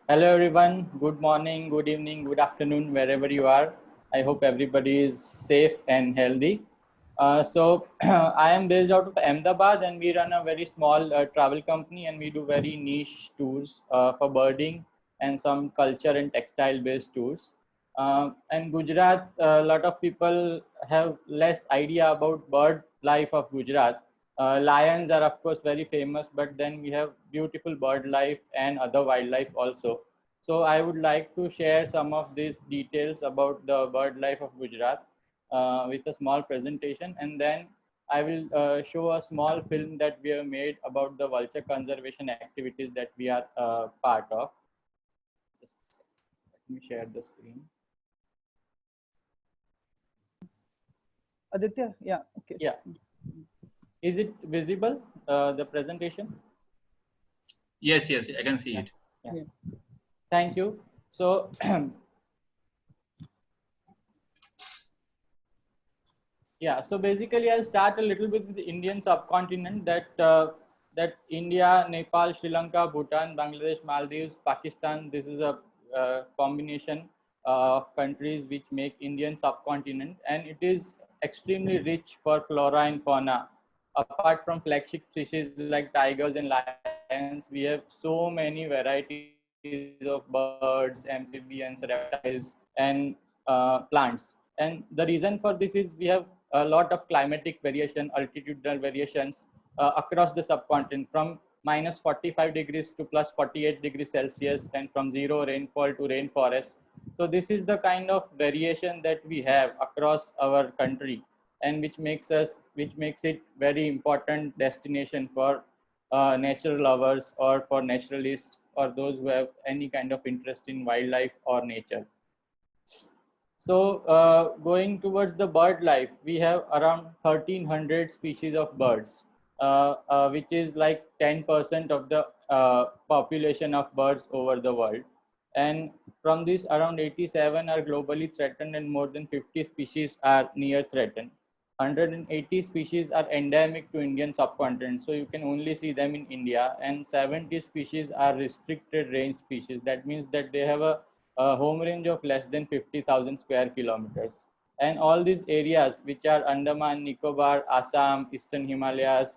Hello everyone, good morning, good evening, good afternoon, wherever you are. I hope everybody is safe and healthy. I am based out of Ahmedabad and we run a very small travel company and we do very niche tours for birding and some culture and textile based tours. And Gujarat, a lot of people have less idea about bird life of Gujarat. Lions are of course very famous, but then we have beautiful bird life and other wildlife also. So I would like to share some of these details about the bird life of Gujarat with a small presentation, and then I will show a small film that we have made about the vulture conservation activities that we are part of. Just a second. Let me share the screen. Aditya, yeah, okay. Yeah. Is it visible, the presentation? Yes, I can see it. Yeah. Thank you. So, yeah, so basically I'll start a little bit with the Indian subcontinent that India, Nepal, Sri Lanka, Bhutan, Bangladesh, Maldives, Pakistan. This is a combination of countries which make Indian subcontinent, and it is extremely rich for flora and fauna. Apart from flagship species like tigers and lions, we have so many varieties of birds, amphibians, reptiles, and plants. And the reason for this is we have a lot of climatic variation, altitudinal variations across the subcontinent from minus 45 degrees to plus 48 degrees Celsius, and from zero rainfall to rainforest. So this is the kind of variation that we have across our country, and which makes it very important destination for nature lovers or for naturalists or those who have any kind of interest in wildlife or nature. So going towards the bird life, we have around 1,300 species of birds, which is like 10% of the population of birds over the world. And from this, around 87 are globally threatened and more than 50 species are near threatened. 180 species are endemic to Indian subcontinent, so you can only see them in India, and 70 species are restricted range species. That means that they have a home range of less than 50,000 square kilometers. And all these areas, which are Andaman, Nicobar, Assam, Eastern Himalayas,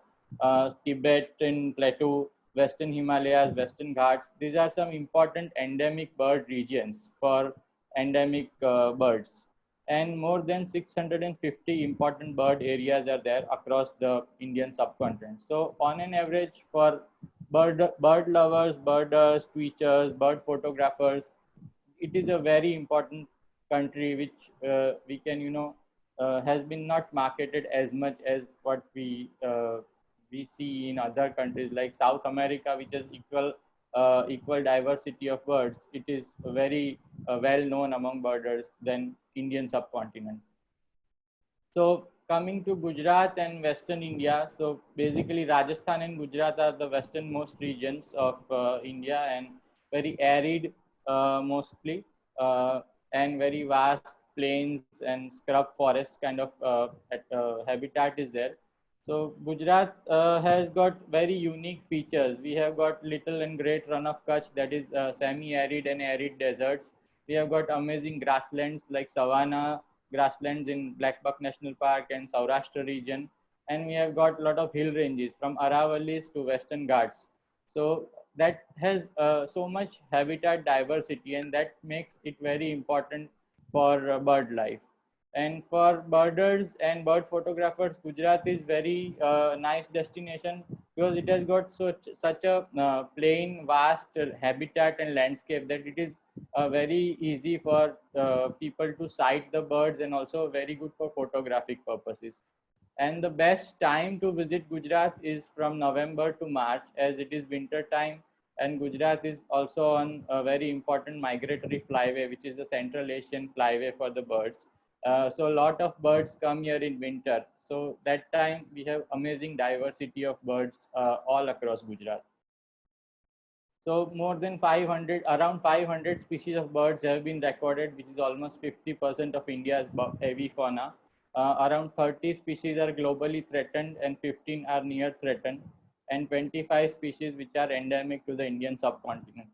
Tibetan Plateau, Western Himalayas, Western Ghats, these are some important endemic bird regions for endemic birds. And more than 650 important bird areas are there across the Indian subcontinent. So on an average, for bird lovers, birders, tweeters, bird photographers, it is a very important country which we can has been not marketed as much as what we see in other countries like South America, which has equal diversity of birds. It is very well known among birders than Indian subcontinent. So coming to Gujarat and Western India, so basically Rajasthan and Gujarat are the westernmost regions of India, and very arid mostly, and very vast plains and scrub forest kind of habitat is there. So Gujarat has got very unique features. We have got little and great run of Kutch, that is semi-arid and arid deserts. We have got amazing grasslands like savanna grasslands in Blackbuck National Park and Saurashtra region. And we have got a lot of hill ranges from Aravallis to Western Ghats. So that has so much habitat diversity, and that makes it very important for bird life. And for birders and bird photographers, Gujarat is very nice destination because it has got such a plain, vast habitat and landscape that it is very easy for people to sight the birds, and also very good for photographic purposes. And the best time to visit Gujarat is from November to March, as it is winter time, and Gujarat is also on a very important migratory flyway, which is the Central Asian flyway for the birds. So a lot of birds come here in winter. So that time we have amazing diversity of birds all across Gujarat. So more than 500, around 500 species of birds have been recorded, which is almost 50% of India's avifauna. Around 30 species are globally threatened and 15 are near threatened, and 25 species which are endemic to the Indian subcontinent.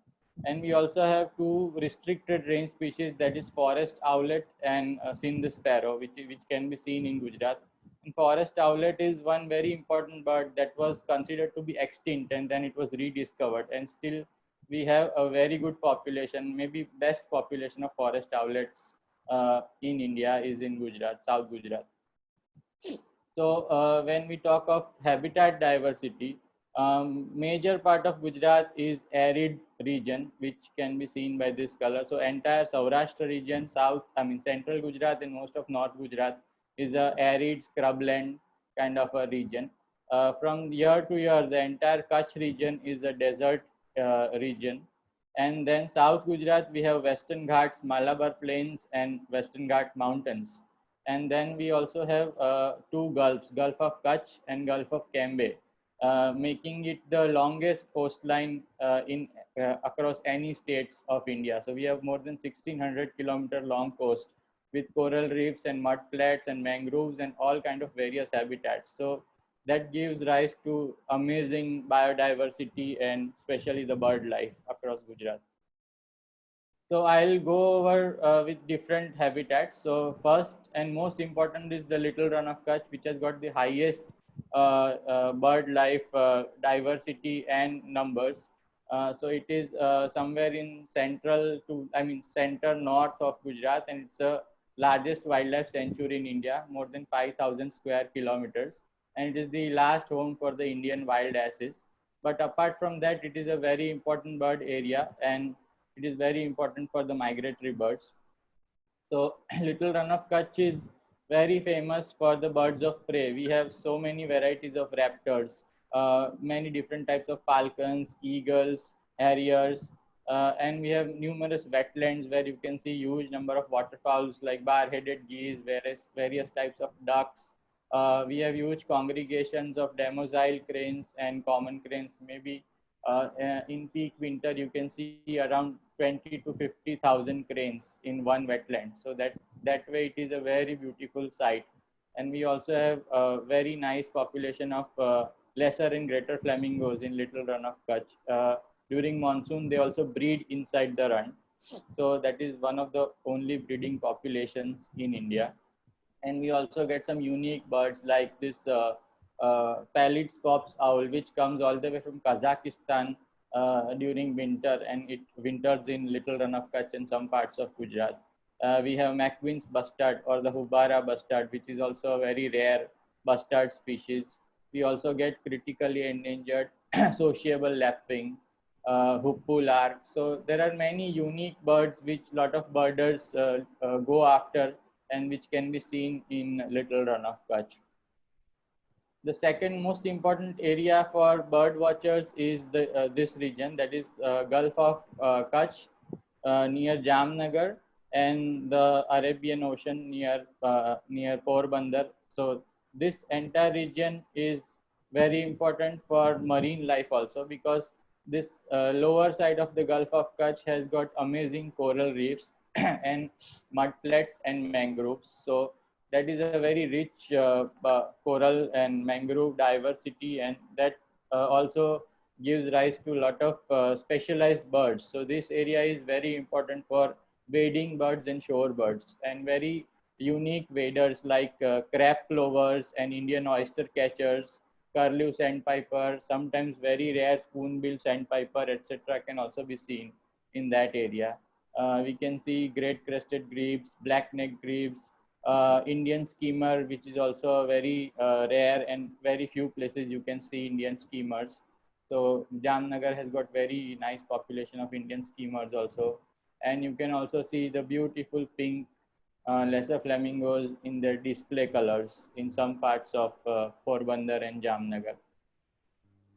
And we also have two restricted range species, that is forest owlet and Sindh sparrow, which can be seen in Gujarat. And forest owlet is one very important bird that was considered to be extinct, and then it was rediscovered, and still we have a very good population, maybe best population of forest owlets in India is in Gujarat, South Gujarat. So when we talk of habitat diversity, major part of Gujarat is arid region, which can be seen by this color. So entire Saurashtra region, central Gujarat and most of North Gujarat is a arid scrubland kind of a region. From year to year, the entire Kutch region is a desert region. And then South Gujarat, we have Western Ghats, Malabar Plains, and Western Ghat Mountains. And then we also have two gulfs, Gulf of Kutch and Gulf of Cambay, making it the longest coastline in across any states of India. So we have more than 1600-kilometer long coast with coral reefs and mud flats and mangroves and all kind of various habitats. So that gives rise to amazing biodiversity and especially the bird life across Gujarat. So I'll go over with different habitats. So first and most important is the Little Run of Kutch, which has got the highest bird life diversity and numbers. So it is somewhere in center north of Gujarat, and it's the largest wildlife sanctuary in India, more than 5,000 square kilometers, and it is the last home for the Indian wild asses. But apart from that, it is a very important bird area, and it is very important for the migratory birds. So Little Run of Kutch is very famous for the birds of prey. We have so many varieties of raptors, many different types of falcons, eagles, harriers, and we have numerous wetlands where you can see huge number of waterfowls like bar-headed geese, various types of ducks. We have huge congregations of demoiselle cranes and common cranes. Maybe in peak winter, you can see around 20 to 50,000 cranes in one wetland. So that way it is a very beautiful sight. And we also have a very nice population of lesser and greater flamingos in Little Run of Kutch. During monsoon, they also breed inside the run. So that is one of the only breeding populations in India. And we also get some unique birds like this pallid scops owl, which comes all the way from Kazakhstan during winter, and it winters in Little Run of Kutch and some parts of Gujarat. We have McQueen's bustard or the Hubara bustard, which is also a very rare bustard species. We also get critically endangered sociable lapwing, hoopoe lark. So there are many unique birds which lot of birders go after and which can be seen in Little Run of Kutch. The second most important area for bird watchers is this region, that is Gulf of Kutch near Jamnagar, and the Arabian Ocean near Porbandar. So this entire region is very important for marine life also, because this lower side of the Gulf of Kutch has got amazing coral reefs and mudflats and mangroves. So that is a very rich coral and mangrove diversity, and that also gives rise to a lot of specialized birds. So this area is very important for wading birds and shorebirds, and very unique waders like crab plovers and Indian oyster catchers, curlew sandpiper, sometimes very rare spoonbill sandpiper, etc. can also be seen in that area. We can see great crested grebes, black-necked grebes, Indian skimmer, which is also very rare, and very few places you can see Indian skimmers. So Jamnagar has got very nice population of Indian skimmers also. And you can also see the beautiful pink lesser flamingos in their display colors in some parts of Porbandar and Jamnagar.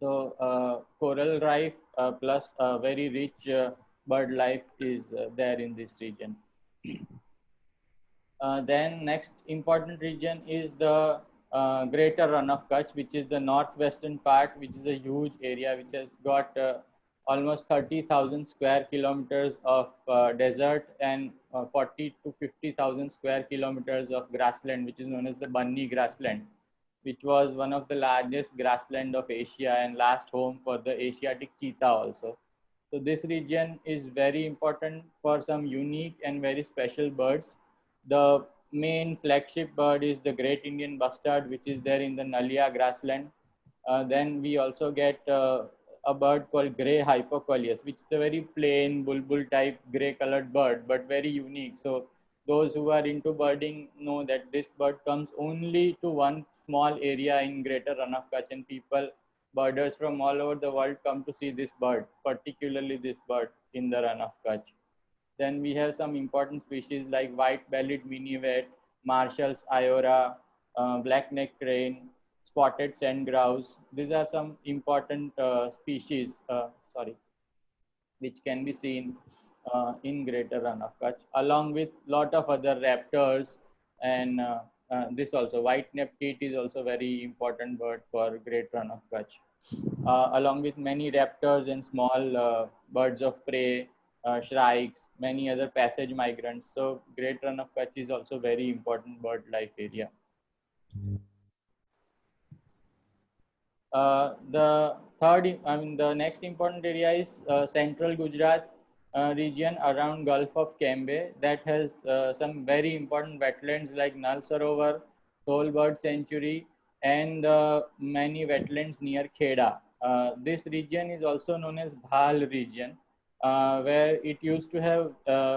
So coral reef plus very rich bird life is there in this region. Then next important region is the Greater Run of Kutch, which is the northwestern part, which is a huge area which has got almost 30,000 square kilometers of desert and 40 to 50,000 square kilometers of grassland, which is known as the Banni grassland, which was one of the largest grassland of Asia and last home for the Asiatic cheetah also. So this region is very important for some unique and very special birds. The main flagship bird is the great Indian bustard, which is there in the Nalia grassland. Then we also get a bird called grey hypocoelius, which is a very plain bulbul type grey colored bird, but very unique. So those who are into birding know that this bird comes only to one small area in Greater Rann of Kutch, and people, birders from all over the world come to see this bird, particularly this bird in the Rann of Kutch. Then we have some important species like white-bellied minivet, Marshall's iora, black-necked crane, spotted sand grouse. These are some important species, which can be seen in Greater Rann of Kutch, along with lot of other raptors. And this also, white-necked teat is also very important bird for Great Rann of Kutch, along with many raptors and small birds of prey, shrikes, many other passage migrants. So Great Rann of Kutch is also very important bird life area. The next important area is central Gujarat region around Gulf of Cambay that has some very important wetlands like Nal Sarovar, Thol Bird Sanctuary, and many wetlands near Kheda. This region is also known as Bhal region, where it used to have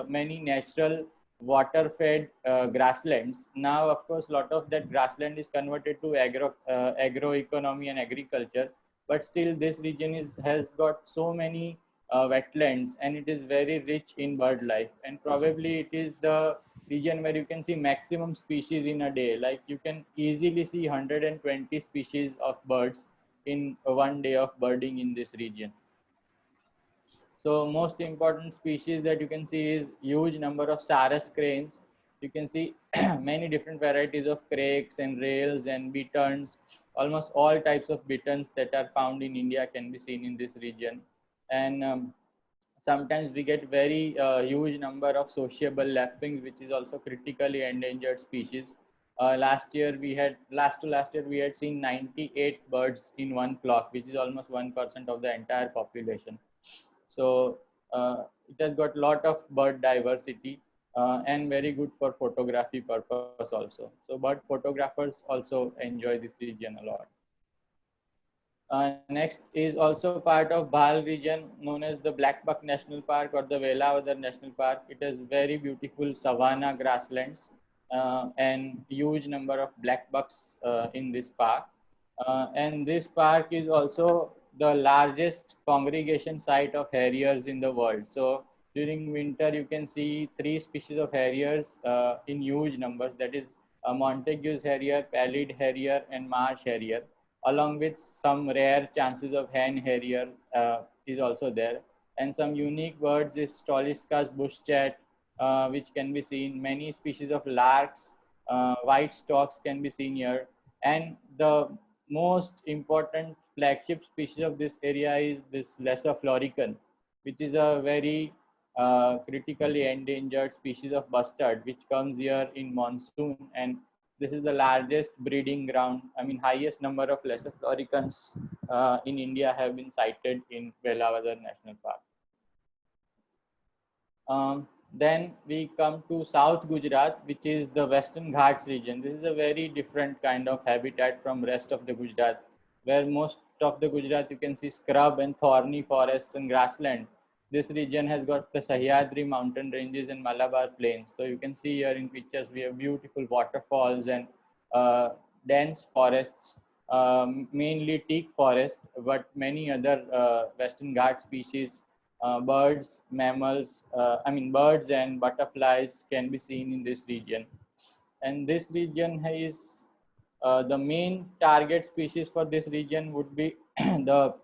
many natural water-fed grasslands. Now, of course, a lot of that grassland is converted to agroeconomy and agriculture. But still, this region has got so many wetlands, and it is very rich in bird life. And probably it is the region where you can see maximum species in a day. Like you can easily see 120 species of birds in one day of birding in this region. So most important species that you can see is huge number of Sarus cranes. You can see many different varieties of crakes and rails and bitterns. Almost all types of bitterns that are found in India can be seen in this region. And sometimes we get very huge number of sociable lapwings, which is also critically endangered species. Last year we had last year we had seen 98 birds in one flock, which is almost 1% of the entire population. So it has got a lot of bird diversity and very good for photography purpose also. So bird photographers also enjoy this region a lot. Next is also part of Bhal region known as the Blackbuck National Park or the Velavadar National Park. It has very beautiful savanna grasslands and huge number of blackbucks in this park. And this park is also the largest congregation site of harriers in the world. So during winter, you can see 3 species of harriers in huge numbers. That is Montagu's harrier, pallid harrier, and marsh harrier, along with some rare chances of hen harrier is also there. And some unique birds is Stollisca's bush chat, which can be seen. Many species of larks, white storks can be seen here. And the most important flagship species of this area is this Lesser florican, which is a very critically endangered species of bustard, which comes here in monsoon. And this is the largest breeding ground. I mean, highest number of Lesser floricans in India have been sighted in Velavadar National Park. Then we come to South Gujarat, which is the Western Ghats region. This is a very different kind of habitat from rest of the Gujarat, where most of the Gujarat you can see scrub and thorny forests and grassland. This region has got the Sahyadri mountain ranges and Malabar plains. So you can see here in pictures we have beautiful waterfalls and dense forests, mainly teak forest, but many other Western Ghats species, birds, mammals, birds and butterflies can be seen in this region. And this region is the main target species for this region would be the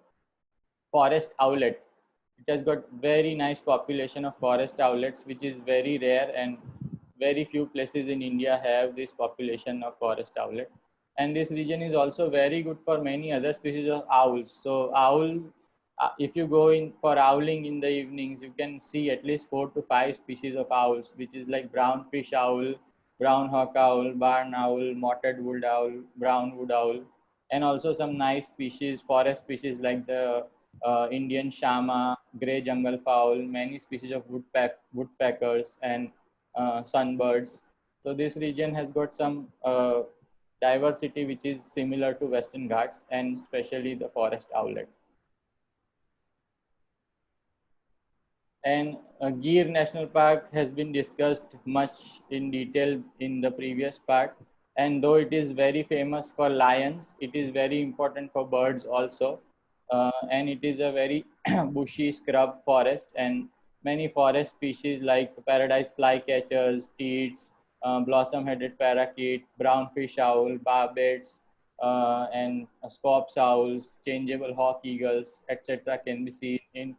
forest owlet. It has got very nice population of forest owlets, which is very rare, and very few places in India have this population of forest owlet. And this region is also very good for many other species of owls. So if you go in for owling in the evenings, you can see at least 4 to 5 species of owls, which is like brown fish owl, brown hawk owl, barn owl, mottled wood owl, brown wood owl, and also some nice species, forest species like the Indian shama, grey jungle fowl, many species of woodpeckers and sunbirds. So this region has got some diversity which is similar to Western Ghats and especially the forest owlet. And Gir National Park has been discussed much in detail in the previous part. And though it is very famous for lions, it is very important for birds also. And it is a very bushy scrub forest, and many forest species like paradise flycatchers, teats, blossom-headed parakeet, brownfish owl, barbets, and scops owls, changeable hawk eagles, etc. can be seen in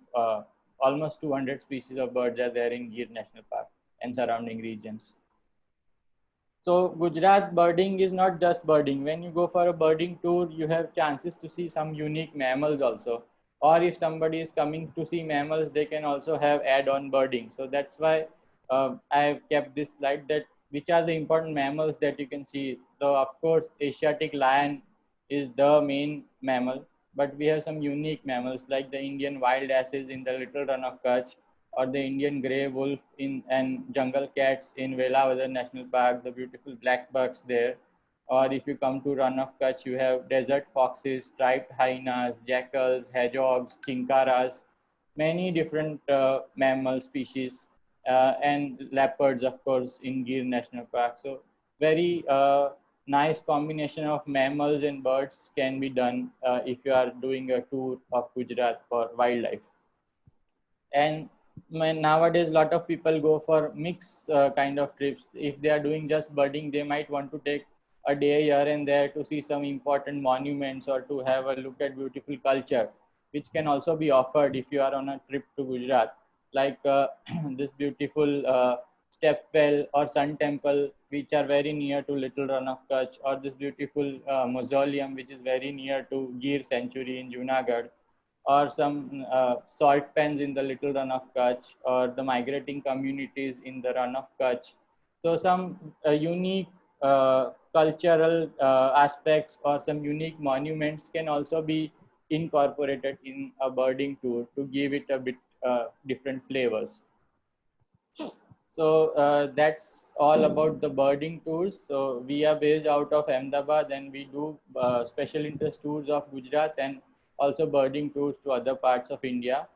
almost 200 species of birds are there in Gir National Park and surrounding regions. So Gujarat birding is not just birding. When you go for a birding tour, you have chances to see some unique mammals also. Or if somebody is coming to see mammals, they can also have add-on birding. So that's why I have kept this slide, that which are the important mammals that you can see. So of course, Asiatic lion is the main mammal, but we have some unique mammals like the Indian wild asses in the Little Run of Kutch, or the Indian grey wolf in and jungle cats in Velavadar National Park, the beautiful black bucks there. Or if you come to Run of Kutch, you have desert foxes, striped hyenas, jackals, hedgehogs, chinkaras, many different mammal species, and leopards, of course, in Gir National Park. So very nice combination of mammals and birds can be done if you are doing a tour of Gujarat for wildlife. And nowadays a lot of people go for mix kind of trips. If they are doing just birding, they might want to take a day here and there to see some important monuments or to have a look at beautiful culture, which can also be offered if you are on a trip to Gujarat, like this beautiful stepwell or sun temple, which are very near to Little Run of Kutch, or this beautiful mausoleum which is very near to Gir Sanctuary in Junagadh, or some salt pans in the Little Run of Kutch, or the migrating communities in the Run of Kutch. So some unique cultural aspects or some unique monuments can also be incorporated in a birding tour to give it a bit different flavors. So that's all about the birding tours. So we are based out of Ahmedabad, and we do special interest tours of Gujarat and also birding tours to other parts of India.